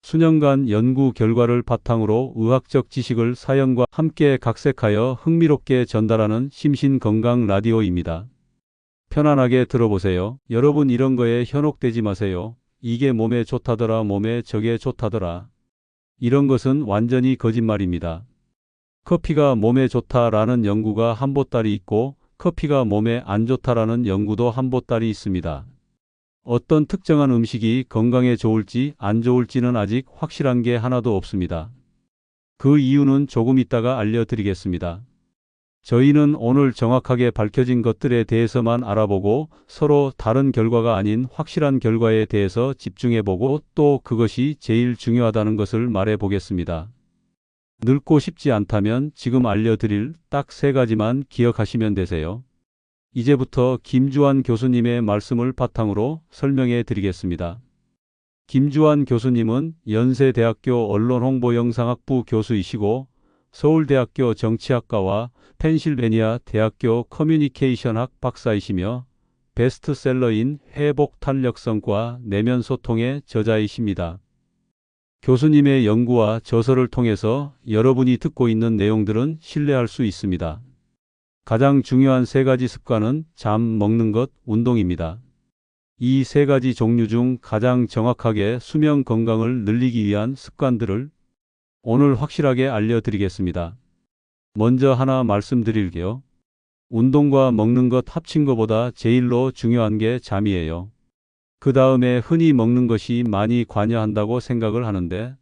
수년간 연구 결과를 바탕으로 의학적 지식을 사연과 함께 각색하여 흥미롭게 전달하는 심신건강 라디오입니다. 편안하게 들어보세요. 여러분 이런 거에 현혹되지 마세요. 이게 몸에 좋다더라, 몸에 저게 좋다더라. 이런 것은 완전히 거짓말입니다. 커피가 몸에 좋다라는 연구가 한보따리 있고 커피가 몸에 안 좋다라는 연구도 한보따리 있습니다. 어떤 특정한 음식이 건강에 좋을지 안 좋을지는 아직 확실한 게 하나도 없습니다. 그 이유는 조금 있다가 알려드리겠습니다. 저희는 오늘 정확하게 밝혀진 것들에 대해서만 알아보고 서로 다른 결과가 아닌 확실한 결과에 대해서 집중해보고 또 그것이 제일 중요하다는 것을 말해보겠습니다. 늙고 싶지 않다면 지금 알려드릴 딱 3가지만 기억하시면 되세요. 이제부터 김주환 교수님의 말씀을 바탕으로 설명해 드리겠습니다. 김주환 교수님은 연세대학교 언론홍보영상학부 교수이시고 서울대학교 정치학과와 펜실베니아 대학교 커뮤니케이션학 박사이시며 베스트셀러인 회복 탄력성과 내면 소통의 저자이십니다. 교수님의 연구와 저서를 통해서 여러분이 듣고 있는 내용들은 신뢰할 수 있습니다. 가장 중요한 3가지 습관은 잠, 먹는 것, 운동입니다. 이 3가지 종류 중 가장 정확하게 수면 건강을 늘리기 위한 습관들을 오늘 확실하게 알려드리겠습니다. 먼저 하나 말씀드릴게요. 운동과 먹는 것 합친 것보다 제일로 중요한 게 잠이에요. 그 다음에 흔히 먹는 것이 많이 관여한다고 생각을 하는데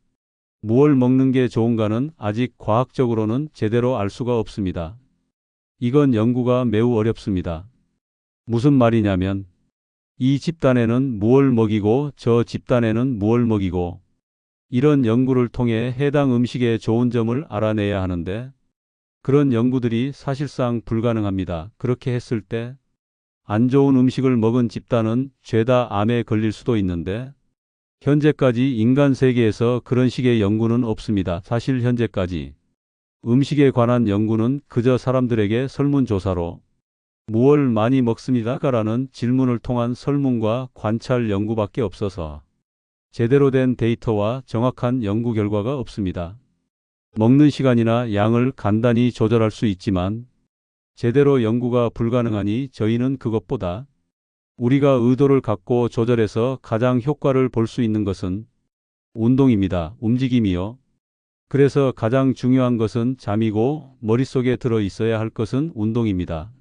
무얼 먹는 게 좋은가는 아직 과학적으로는 제대로 알 수가 없습니다. 이건 연구가 매우 어렵습니다. 무슨 말이냐면 이 집단에는 무얼 먹이고 저 집단에는 무얼 먹이고 이런 연구를 통해 해당 음식의 좋은 점을 알아내야 하는데 그런 연구들이 사실상 불가능합니다. 그렇게 했을 때 안 좋은 음식을 먹은 집단은 죄다 암에 걸릴 수도 있는데 현재까지 인간 세계에서 그런 식의 연구는 없습니다. 사실 현재까지 음식에 관한 연구는 그저 사람들에게 설문조사로 무얼 많이 먹습니다라는 질문을 통한 설문과 관찰 연구밖에 없어서 제대로 된 데이터와 정확한 연구 결과가 없습니다. 먹는 시간이나 양을 간단히 조절할 수 있지만 제대로 연구가 불가능하니 저희는 그것보다 우리가 의도를 갖고 조절해서 가장 효과를 볼 수 있는 것은 운동입니다. 움직임이요. 그래서 가장 중요한 것은 잠이고 머릿속에 들어 있어야 할 것은 운동입니다.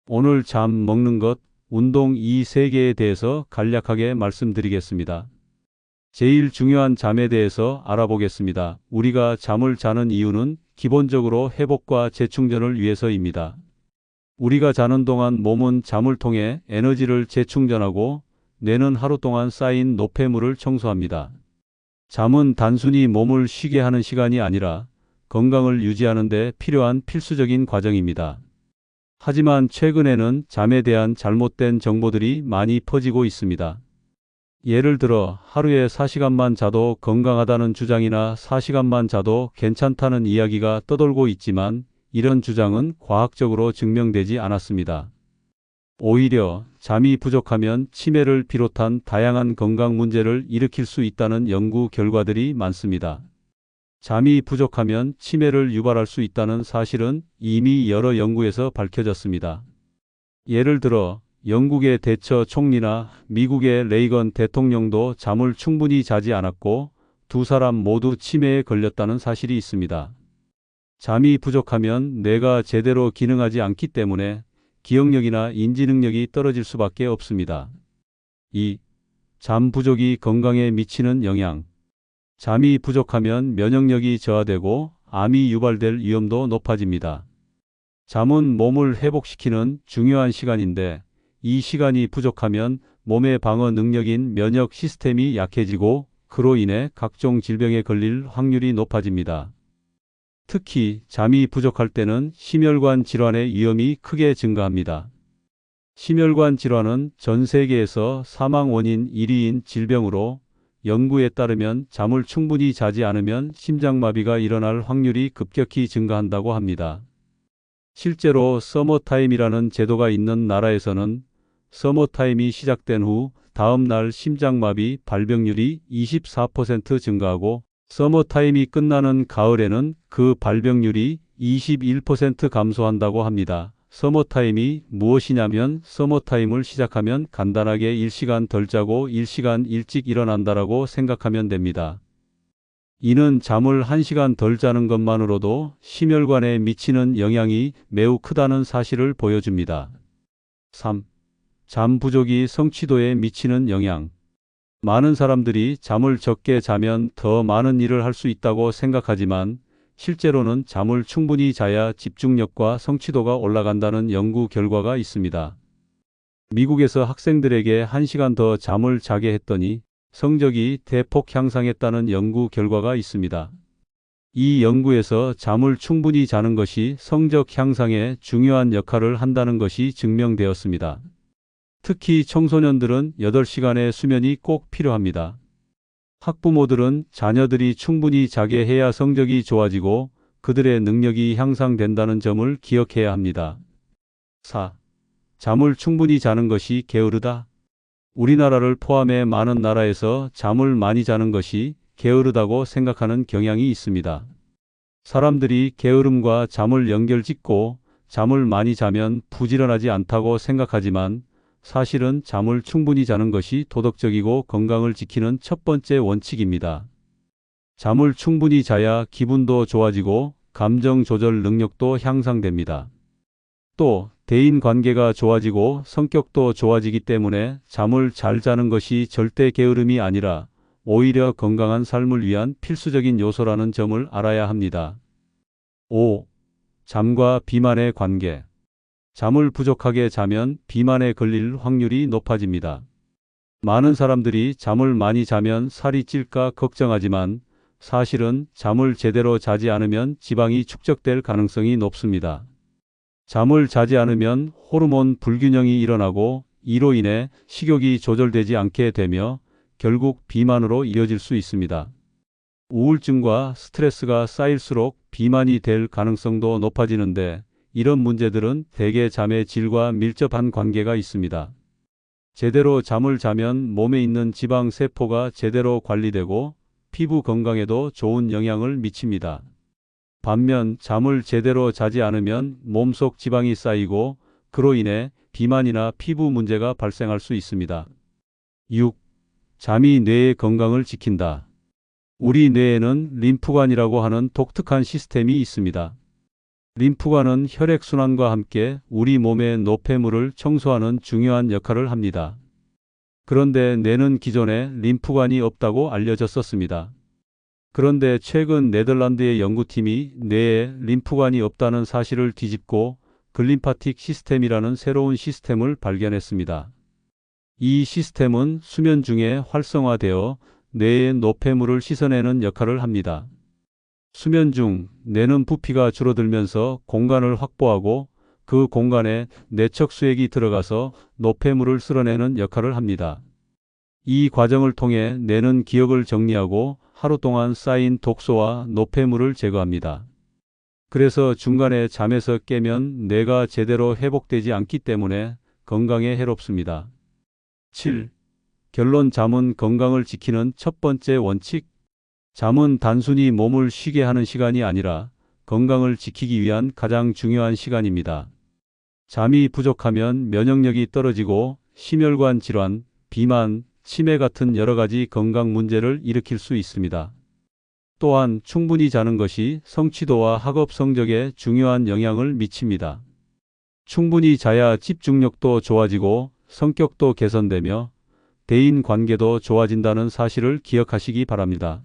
오늘 잠, 먹는 것, 운동 이 3개에 대해서 간략하게 말씀드리겠습니다. 제일 중요한 잠에 대해서 알아보겠습니다. 우리가 잠을 자는 이유는 기본적으로 회복과 재충전을 위해서입니다. 우리가 자는 동안 몸은 잠을 통해 에너지를 재충전하고 뇌는 하루 동안 쌓인 노폐물을 청소합니다. 잠은 단순히 몸을 쉬게 하는 시간이 아니라 건강을 유지하는 데 필요한 필수적인 과정입니다. 하지만 최근에는 잠에 대한 잘못된 정보들이 많이 퍼지고 있습니다. 예를 들어 하루에 4시간만 자도 건강하다는 주장이나 4시간만 자도 괜찮다는 이야기가 떠돌고 있지만 이런 주장은 과학적으로 증명되지 않았습니다. 오히려 잠이 부족하면 치매를 비롯한 다양한 건강 문제를 일으킬 수 있다는 연구 결과들이 많습니다. 잠이 부족하면 치매를 유발할 수 있다는 사실은 이미 여러 연구에서 밝혀졌습니다. 예를 들어 영국의 대처 총리나 미국의 레이건 대통령도 잠을 충분히 자지 않았고 2사람 모두 치매에 걸렸다는 사실이 있습니다. 잠이 부족하면 뇌가 제대로 기능하지 않기 때문에 기억력이나 인지능력이 떨어질 수밖에 없습니다. 2. 잠 부족이 건강에 미치는 영향. 잠이 부족하면 면역력이 저하되고 암이 유발될 위험도 높아집니다. 잠은 몸을 회복시키는 중요한 시간인데 이 시간이 부족하면 몸의 방어 능력인 면역 시스템이 약해지고 그로 인해 각종 질병에 걸릴 확률이 높아집니다. 특히 잠이 부족할 때는 심혈관 질환의 위험이 크게 증가합니다. 심혈관 질환은 전 세계에서 사망 원인 1위인 질병으로 연구에 따르면 잠을 충분히 자지 않으면 심장마비가 일어날 확률이 급격히 증가한다고 합니다. 실제로 서머타임이라는 제도가 있는 나라에서는 서머타임이 시작된 후 다음 날 심장마비 발병률이 24% 증가하고 서머타임이 끝나는 가을에는 그 발병률이 21% 감소한다고 합니다. 서머타임이 무엇이냐면 서머타임을 시작하면 간단하게 1시간 덜 자고 1시간 일찍 일어난다라고 생각하면 됩니다. 이는 잠을 1시간 덜 자는 것만으로도 심혈관에 미치는 영향이 매우 크다는 사실을 보여줍니다. 3. 잠 부족이 성취도에 미치는 영향. 많은 사람들이 잠을 적게 자면 더 많은 일을 할 수 있다고 생각하지만 실제로는 잠을 충분히 자야 집중력과 성취도가 올라간다는 연구 결과가 있습니다. 미국에서 학생들에게 1시간 더 잠을 자게 했더니 성적이 대폭 향상했다는 연구 결과가 있습니다. 이 연구에서 잠을 충분히 자는 것이 성적 향상에 중요한 역할을 한다는 것이 증명되었습니다. 특히 청소년들은 8시간의 수면이 꼭 필요합니다. 학부모들은 자녀들이 충분히 자게 해야 성적이 좋아지고 그들의 능력이 향상된다는 점을 기억해야 합니다. 4. 잠을 충분히 자는 것이 게으르다. 우리나라를 포함해 많은 나라에서 잠을 많이 자는 것이 게으르다고 생각하는 경향이 있습니다. 사람들이 게으름과 잠을 연결짓고 잠을 많이 자면 부지런하지 않다고 생각하지만 사실은 잠을 충분히 자는 것이 도덕적이고 건강을 지키는 첫 번째 원칙입니다. 잠을 충분히 자야 기분도 좋아지고 감정 조절 능력도 향상됩니다. 또 대인 관계가 좋아지고 성격도 좋아지기 때문에 잠을 잘 자는 것이 절대 게으름이 아니라 오히려 건강한 삶을 위한 필수적인 요소라는 점을 알아야 합니다. 5. 잠과 비만의 관계. 잠을 부족하게 자면 비만에 걸릴 확률이 높아집니다. 많은 사람들이 잠을 많이 자면 살이 찔까 걱정하지만 사실은 잠을 제대로 자지 않으면 지방이 축적될 가능성이 높습니다. 잠을 자지 않으면 호르몬 불균형이 일어나고 이로 인해 식욕이 조절되지 않게 되며 결국 비만으로 이어질 수 있습니다. 우울증과 스트레스가 쌓일수록 비만이 될 가능성도 높아지는데 이런 문제들은 대개 잠의 질과 밀접한 관계가 있습니다. 제대로 잠을 자면 몸에 있는 지방 세포가 제대로 관리되고 피부 건강에도 좋은 영향을 미칩니다. 반면 잠을 제대로 자지 않으면 몸속 지방이 쌓이고 그로 인해 비만이나 피부 문제가 발생할 수 있습니다. 6. 잠이 뇌의 건강을 지킨다. 우리 뇌에는 림프관이라고 하는 독특한 시스템이 있습니다. 림프관은 혈액순환과 함께 우리 몸의 노폐물을 청소하는 중요한 역할을 합니다. 그런데 뇌는 기존에 림프관이 없다고 알려졌었습니다. 그런데 최근 네덜란드의 연구팀이 뇌에 림프관이 없다는 사실을 뒤집고 글림파틱 시스템이라는 새로운 시스템을 발견했습니다. 이 시스템은 수면 중에 활성화되어 뇌의 노폐물을 씻어내는 역할을 합니다. 수면 중 뇌는 부피가 줄어들면서 공간을 확보하고 그 공간에 뇌척수액이 들어가서 노폐물을 쓸어내는 역할을 합니다. 이 과정을 통해 뇌는 기억을 정리하고 하루 동안 쌓인 독소와 노폐물을 제거합니다. 그래서 중간에 잠에서 깨면 뇌가 제대로 회복되지 않기 때문에 건강에 해롭습니다. 7. 결론 잠은 건강을 지키는 첫 번째 원칙. 잠은 단순히 몸을 쉬게 하는 시간이 아니라 건강을 지키기 위한 가장 중요한 시간입니다. 잠이 부족하면 면역력이 떨어지고 심혈관 질환, 비만, 치매 같은 여러 가지 건강 문제를 일으킬 수 있습니다. 또한 충분히 자는 것이 성취도와 학업 성적에 중요한 영향을 미칩니다. 충분히 자야 집중력도 좋아지고 성격도 개선되며 대인 관계도 좋아진다는 사실을 기억하시기 바랍니다.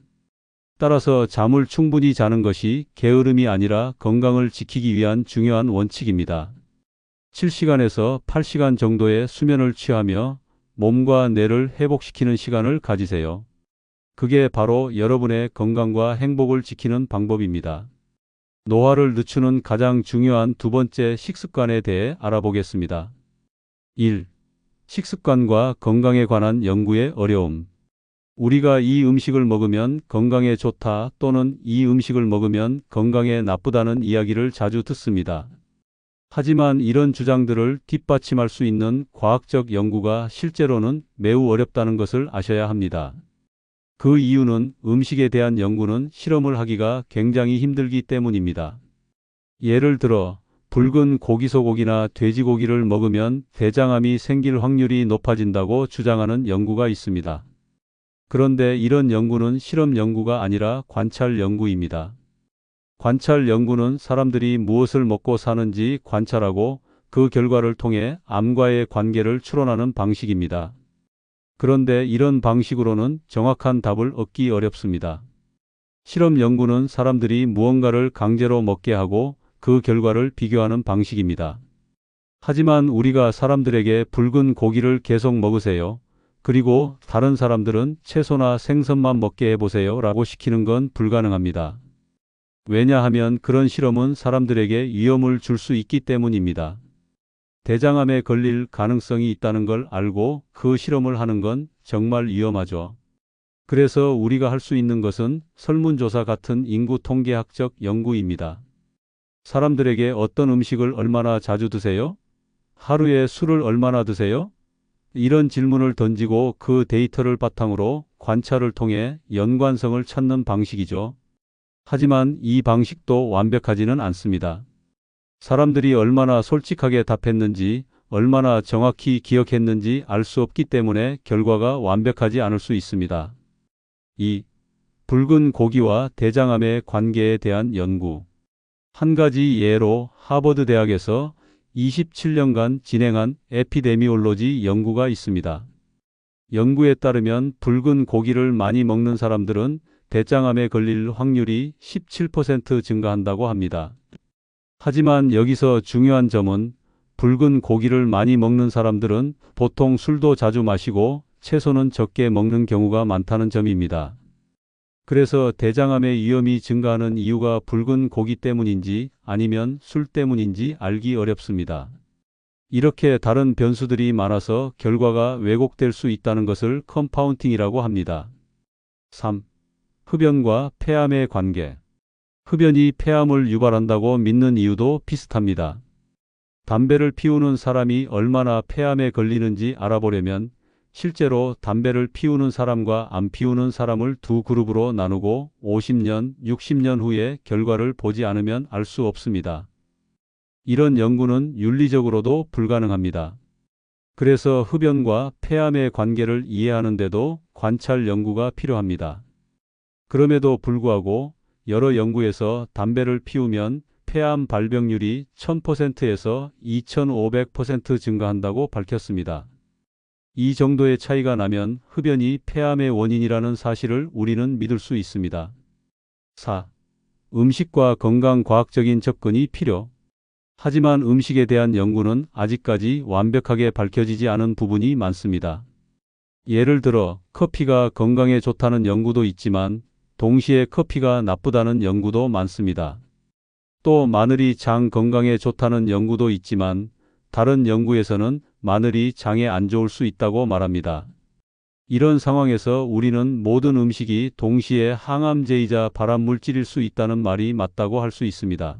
따라서 잠을 충분히 자는 것이 게으름이 아니라 건강을 지키기 위한 중요한 원칙입니다. 7시간에서 8시간 정도의 수면을 취하며 몸과 뇌를 회복시키는 시간을 가지세요. 그게 바로 여러분의 건강과 행복을 지키는 방법입니다. 노화를 늦추는 가장 중요한 두 번째 식습관에 대해 알아보겠습니다. 1. 식습관과 건강에 관한 연구의 어려움. 우리가 이 음식을 먹으면 건강에 좋다 또는 이 음식을 먹으면 건강에 나쁘다는 이야기를 자주 듣습니다. 하지만 이런 주장들을 뒷받침할 수 있는 과학적 연구가 실제로는 매우 어렵다는 것을 아셔야 합니다. 그 이유는 음식에 대한 연구는 실험을 하기가 굉장히 힘들기 때문입니다. 예를 들어 붉은 고기소고기나 돼지고기를 먹으면 대장암이 생길 확률이 높아진다고 주장하는 연구가 있습니다. 그런데 이런 연구는 실험 연구가 아니라 관찰 연구입니다. 관찰 연구는 사람들이 무엇을 먹고 사는지 관찰하고 그 결과를 통해 암과의 관계를 추론하는 방식입니다. 그런데 이런 방식으로는 정확한 답을 얻기 어렵습니다. 실험 연구는 사람들이 무언가를 강제로 먹게 하고 그 결과를 비교하는 방식입니다. 하지만 우리가 사람들에게 붉은 고기를 계속 먹으세요. 그리고 다른 사람들은 채소나 생선만 먹게 해보세요 라고 시키는 건 불가능합니다. 왜냐하면 그런 실험은 사람들에게 위험을 줄 수 있기 때문입니다. 대장암에 걸릴 가능성이 있다는 걸 알고 그 실험을 하는 건 정말 위험하죠. 그래서 우리가 할 수 있는 것은 설문조사 같은 인구 통계학적 연구입니다. 사람들에게 어떤 음식을 얼마나 자주 드세요? 하루에 술을 얼마나 드세요? 이런 질문을 던지고 그 데이터를 바탕으로 관찰을 통해 연관성을 찾는 방식이죠. 하지만 이 방식도 완벽하지는 않습니다. 사람들이 얼마나 솔직하게 답했는지, 얼마나 정확히 기억했는지 알 수 없기 때문에 결과가 완벽하지 않을 수 있습니다. 2. 붉은 고기와 대장암의 관계에 대한 연구. 한 가지 예로 하버드 대학에서 27년간 진행한 에피데미올로지 연구가 있습니다. 연구에 따르면 붉은 고기를 많이 먹는 사람들은 대장암에 걸릴 확률이 17% 증가한다고 합니다. 하지만 여기서 중요한 점은 붉은 고기를 많이 먹는 사람들은 보통 술도 자주 마시고 채소는 적게 먹는 경우가 많다는 점입니다. 그래서 대장암의 위험이 증가하는 이유가 붉은 고기 때문인지 아니면 술 때문인지 알기 어렵습니다. 이렇게 다른 변수들이 많아서 결과가 왜곡될 수 있다는 것을 컴파운딩이라고 합니다. 3. 흡연과 폐암의 관계. 흡연이 폐암을 유발한다고 믿는 이유도 비슷합니다. 담배를 피우는 사람이 얼마나 폐암에 걸리는지 알아보려면 실제로 담배를 피우는 사람과 안 피우는 사람을 두 그룹으로 나누고 50년, 60년 후의 결과를 보지 않으면 알 수 없습니다. 이런 연구는 윤리적으로도 불가능합니다. 그래서 흡연과 폐암의 관계를 이해하는데도 관찰 연구가 필요합니다. 그럼에도 불구하고 여러 연구에서 담배를 피우면 폐암 발병률이 1000%에서 2500% 증가한다고 밝혔습니다. 이 정도의 차이가 나면 흡연이 폐암의 원인이라는 사실을 우리는 믿을 수 있습니다. 4. 음식과 건강과학적인 접근이 필요. 하지만 음식에 대한 연구는 아직까지 완벽하게 밝혀지지 않은 부분이 많습니다. 예를 들어 커피가 건강에 좋다는 연구도 있지만 동시에 커피가 나쁘다는 연구도 많습니다. 또 마늘이 장 건강에 좋다는 연구도 있지만 다른 연구에서는 마늘이 장에 안 좋을 수 있다고 말합니다. 이런 상황에서 우리는 모든 음식이 동시에 항암제이자 발암물질일 수 있다는 말이 맞다고 할 수 있습니다.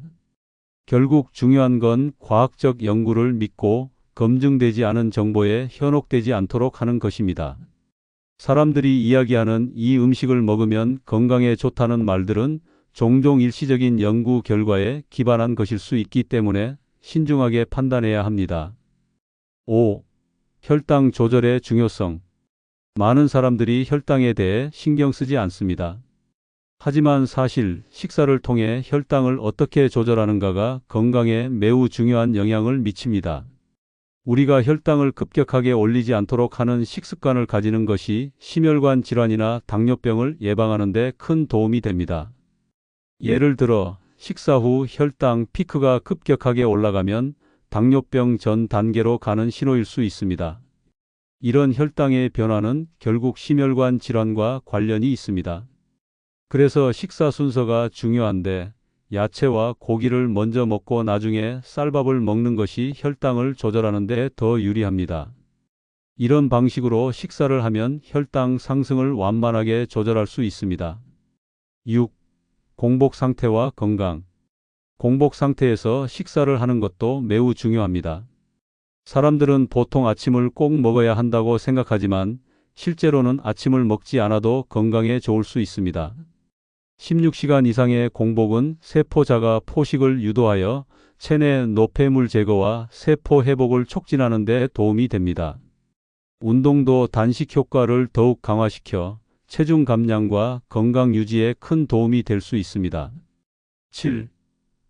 결국 중요한 건 과학적 연구를 믿고 검증되지 않은 정보에 현혹되지 않도록 하는 것입니다. 사람들이 이야기하는 이 음식을 먹으면 건강에 좋다는 말들은 종종 일시적인 연구 결과에 기반한 것일 수 있기 때문에 신중하게 판단해야 합니다. 5. 혈당 조절의 중요성. 많은 사람들이 혈당에 대해 신경 쓰지 않습니다. 하지만 사실 식사를 통해 혈당을 어떻게 조절하는가가 건강에 매우 중요한 영향을 미칩니다. 우리가 혈당을 급격하게 올리지 않도록 하는 식습관을 가지는 것이 심혈관 질환이나 당뇨병을 예방하는 데 큰 도움이 됩니다. 예를 들어 식사 후 혈당 피크가 급격하게 올라가면 당뇨병 전 단계로 가는 신호일 수 있습니다. 이런 혈당의 변화는 결국 심혈관 질환과 관련이 있습니다. 그래서 식사 순서가 중요한데 야채와 고기를 먼저 먹고 나중에 쌀밥을 먹는 것이 혈당을 조절하는 데 더 유리합니다. 이런 방식으로 식사를 하면 혈당 상승을 완만하게 조절할 수 있습니다. 6. 공복 상태와 건강. 공복 상태에서 식사를 하는 것도 매우 중요합니다. 사람들은 보통 아침을 꼭 먹어야 한다고 생각하지만 실제로는 아침을 먹지 않아도 건강에 좋을 수 있습니다. 16시간 이상의 공복은 세포 자가 포식을 유도하여 체내 노폐물 제거와 세포 회복을 촉진하는 데 도움이 됩니다. 운동도 단식 효과를 더욱 강화시켜 체중 감량과 건강 유지에 큰 도움이 될 수 있습니다. 7.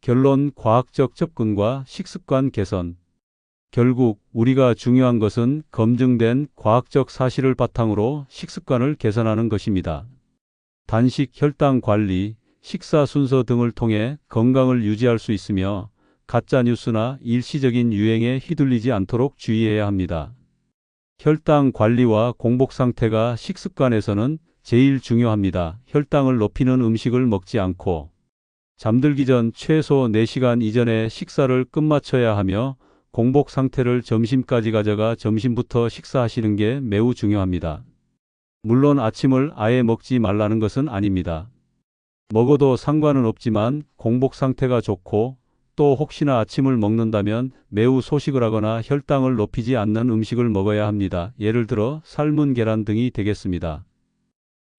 결론 과학적 접근과 식습관 개선. 결국 우리가 중요한 것은 검증된 과학적 사실을 바탕으로 식습관을 개선하는 것입니다. 단식, 혈당 관리, 식사 순서 등을 통해 건강을 유지할 수 있으며 가짜 뉴스나 일시적인 유행에 휘둘리지 않도록 주의해야 합니다. 혈당 관리와 공복 상태가 식습관에서는 제일 중요합니다. 혈당을 높이는 음식을 먹지 않고 잠들기 전 최소 4시간 이전에 식사를 끝마쳐야 하며 공복 상태를 점심까지 가져가 점심부터 식사하시는 게 매우 중요합니다. 물론 아침을 아예 먹지 말라는 것은 아닙니다. 먹어도 상관은 없지만 공복 상태가 좋고 또 혹시나 아침을 먹는다면 매우 소식을 하거나 혈당을 높이지 않는 음식을 먹어야 합니다. 예를 들어 삶은 계란 등이 되겠습니다.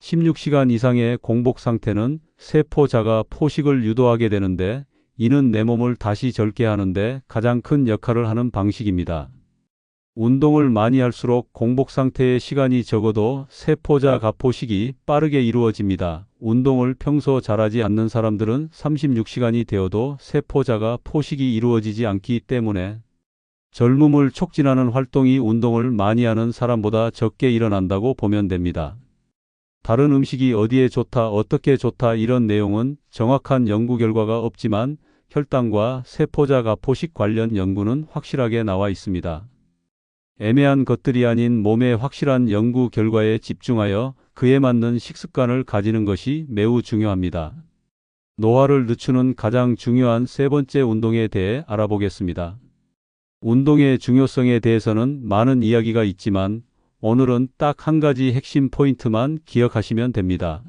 16시간 이상의 공복 상태는 세포 자가 포식을 유도하게 되는데 이는 내 몸을 다시 젊게 하는데 가장 큰 역할을 하는 방식입니다. 운동을 많이 할수록 공복 상태의 시간이 적어도 세포자 가포식이 빠르게 이루어집니다. 운동을 평소 잘하지 않는 사람들은 36시간이 되어도 세포자가 포식이 이루어지지 않기 때문에 젊음을 촉진하는 활동이 운동을 많이 하는 사람보다 적게 일어난다고 보면 됩니다. 다른 음식이 어디에 좋다, 어떻게 좋다 이런 내용은 정확한 연구 결과가 없지만 혈당과 세포자 가포식 관련 연구는 확실하게 나와 있습니다. 애매한 것들이 아닌 몸의 확실한 연구 결과에 집중하여 그에 맞는 식습관을 가지는 것이 매우 중요합니다. 노화를 늦추는 가장 중요한 세 번째 운동에 대해 알아보겠습니다. 운동의 중요성에 대해서는 많은 이야기가 있지만 오늘은 딱 한 가지 핵심 포인트만 기억하시면 됩니다.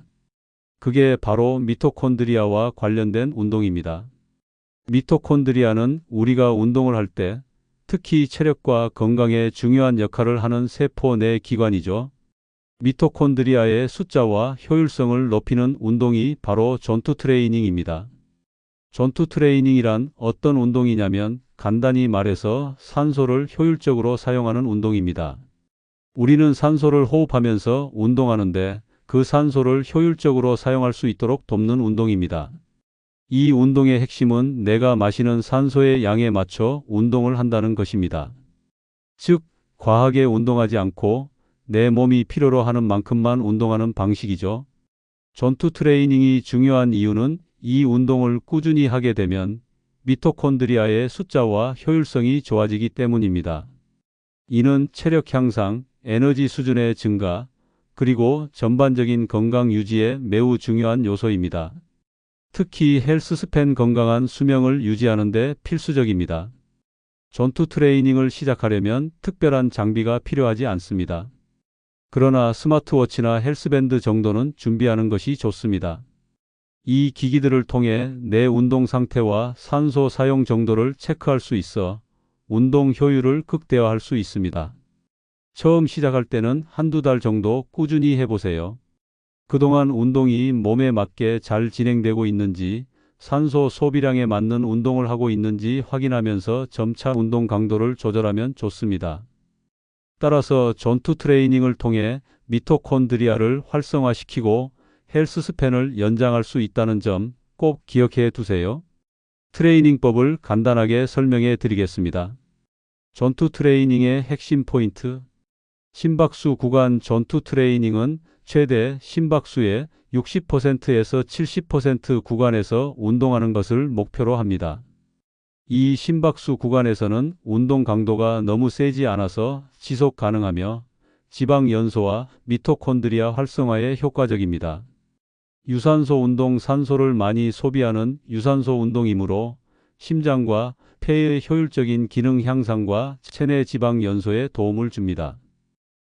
그게 바로 미토콘드리아와 관련된 운동입니다. 미토콘드리아는 우리가 운동을 할 때 특히 체력과 건강에 중요한 역할을 하는 세포 내 기관이죠. 미토콘드리아의 숫자와 효율성을 높이는 운동이 바로 전투 트레이닝입니다. 전투 트레이닝이란 어떤 운동이냐면 간단히 말해서 산소를 효율적으로 사용하는 운동입니다. 우리는 산소를 호흡하면서 운동하는데 그 산소를 효율적으로 사용할 수 있도록 돕는 운동입니다. 이 운동의 핵심은 내가 마시는 산소의 양에 맞춰 운동을 한다는 것입니다. 즉, 과하게 운동하지 않고 내 몸이 필요로 하는 만큼만 운동하는 방식이죠. 전투 트레이닝이 중요한 이유는 이 운동을 꾸준히 하게 되면 미토콘드리아의 숫자와 효율성이 좋아지기 때문입니다. 이는 체력 향상, 에너지 수준의 증가, 그리고 전반적인 건강 유지에 매우 중요한 요소입니다. 특히 헬스스팬 건강한 수명을 유지하는 데 필수적입니다. 전투 트레이닝을 시작하려면 특별한 장비가 필요하지 않습니다. 그러나 스마트워치나 헬스밴드 정도는 준비하는 것이 좋습니다. 이 기기들을 통해 내 운동 상태와 산소 사용 정도를 체크할 수 있어 운동 효율을 극대화할 수 있습니다. 처음 시작할 때는 한두 달 정도 꾸준히 해보세요. 그동안 운동이 몸에 맞게 잘 진행되고 있는지, 산소 소비량에 맞는 운동을 하고 있는지 확인하면서 점차 운동 강도를 조절하면 좋습니다. 따라서 전투 트레이닝을 통해 미토콘드리아를 활성화시키고 헬스스팬을 연장할 수 있다는 점 꼭 기억해 두세요. 트레이닝법을 간단하게 설명해 드리겠습니다. 전투 트레이닝의 핵심 포인트. 심박수 구간 전투 트레이닝은 최대 심박수의 60%에서 70% 구간에서 운동하는 것을 목표로 합니다. 이 심박수 구간에서는 운동 강도가 너무 세지 않아서 지속 가능하며 지방 연소와 미토콘드리아 활성화에 효과적입니다. 유산소 운동 산소를 많이 소비하는 유산소 운동이므로 심장과 폐의 효율적인 기능 향상과 체내 지방 연소에 도움을 줍니다.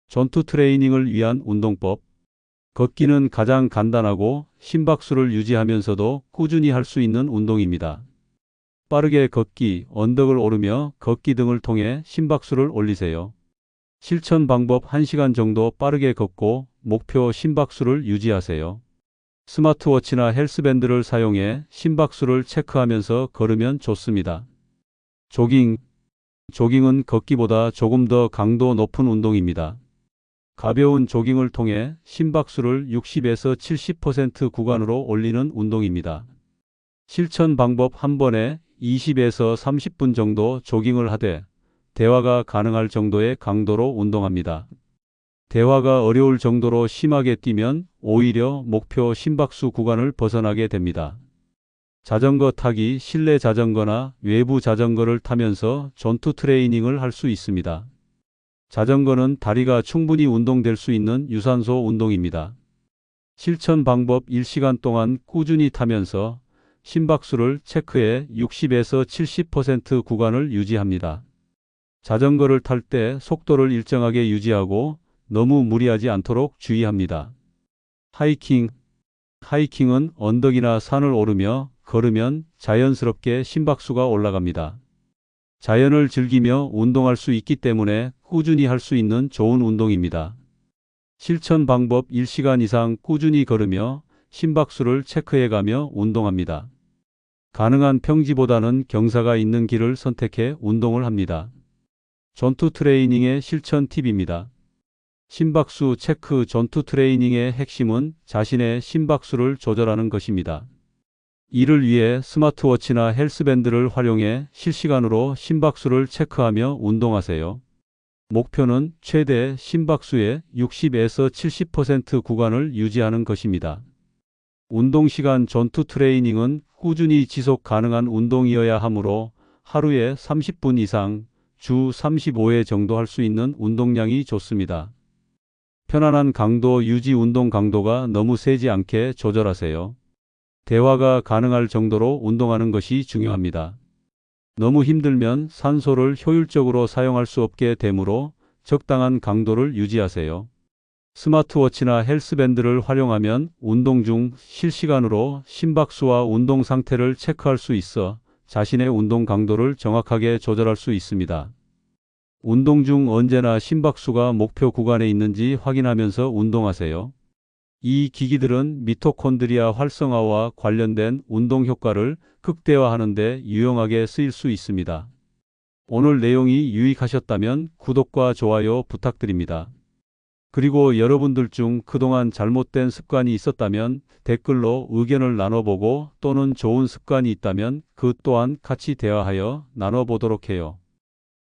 전투 트레이닝을 위한 운동법. 걷기는 가장 간단하고 심박수를 유지하면서도 꾸준히 할 수 있는 운동입니다. 빠르게 걷기, 언덕을 오르며 걷기 등을 통해 심박수를 올리세요. 실천 방법 1시간 정도 빠르게 걷고 목표 심박수를 유지하세요. 스마트워치나 헬스밴드를 사용해 심박수를 체크하면서 걸으면 좋습니다. 조깅. 조깅은 걷기보다 조금 더 강도 높은 운동입니다. 가벼운 조깅을 통해 심박수를 60에서 70% 구간으로 올리는 운동입니다. 실천 방법 한 번에 20에서 30분 정도 조깅을 하되 대화가 가능할 정도의 강도로 운동합니다. 대화가 어려울 정도로 심하게 뛰면 오히려 목표 심박수 구간을 벗어나게 됩니다. 자전거 타기. 실내 자전거나 외부 자전거를 타면서 전투 트레이닝을 할 수 있습니다. 자전거는 다리가 충분히 운동될 수 있는 유산소 운동입니다. 실천 방법 1시간 동안 꾸준히 타면서 심박수를 체크해 60에서 70% 구간을 유지합니다. 자전거를 탈 때 속도를 일정하게 유지하고 너무 무리하지 않도록 주의합니다. 하이킹. 하이킹은 언덕이나 산을 오르며 걸으면 자연스럽게 심박수가 올라갑니다. 자연을 즐기며 운동할 수 있기 때문에 꾸준히 할 수 있는 좋은 운동입니다. 실천 방법 1시간 이상 꾸준히 걸으며 심박수를 체크해가며 운동합니다. 가능한 평지보다는 경사가 있는 길을 선택해 운동을 합니다. 전투 트레이닝의 실천 팁입니다. 심박수 체크. 전투 트레이닝의 핵심은 자신의 심박수를 조절하는 것입니다. 이를 위해 스마트워치나 헬스밴드를 활용해 실시간으로 심박수를 체크하며 운동하세요. 목표는 최대 심박수의 60에서 70% 구간을 유지하는 것입니다. 운동시간. 전투 트레이닝은 꾸준히 지속 가능한 운동이어야 하므로 하루에 30분 이상, 주 35회 정도 할 수 있는 운동량이 좋습니다. 편안한 강도 유지. 운동 강도가 너무 세지 않게 조절하세요. 대화가 가능할 정도로 운동하는 것이 중요합니다. 너무 힘들면 산소를 효율적으로 사용할 수 없게 되므로 적당한 강도를 유지하세요. 스마트워치나 헬스밴드를 활용하면 운동 중 실시간으로 심박수와 운동 상태를 체크할 수 있어 자신의 운동 강도를 정확하게 조절할 수 있습니다. 운동 중 언제나 심박수가 목표 구간에 있는지 확인하면서 운동하세요. 이 기기들은 미토콘드리아 활성화와 관련된 운동 효과를 극대화하는 데 유용하게 쓰일 수 있습니다. 오늘 내용이 유익하셨다면 구독과 좋아요 부탁드립니다. 그리고 여러분들 중 그동안 잘못된 습관이 있었다면 댓글로 의견을 나눠보고 또는 좋은 습관이 있다면 그 또한 같이 대화하여 나눠보도록 해요.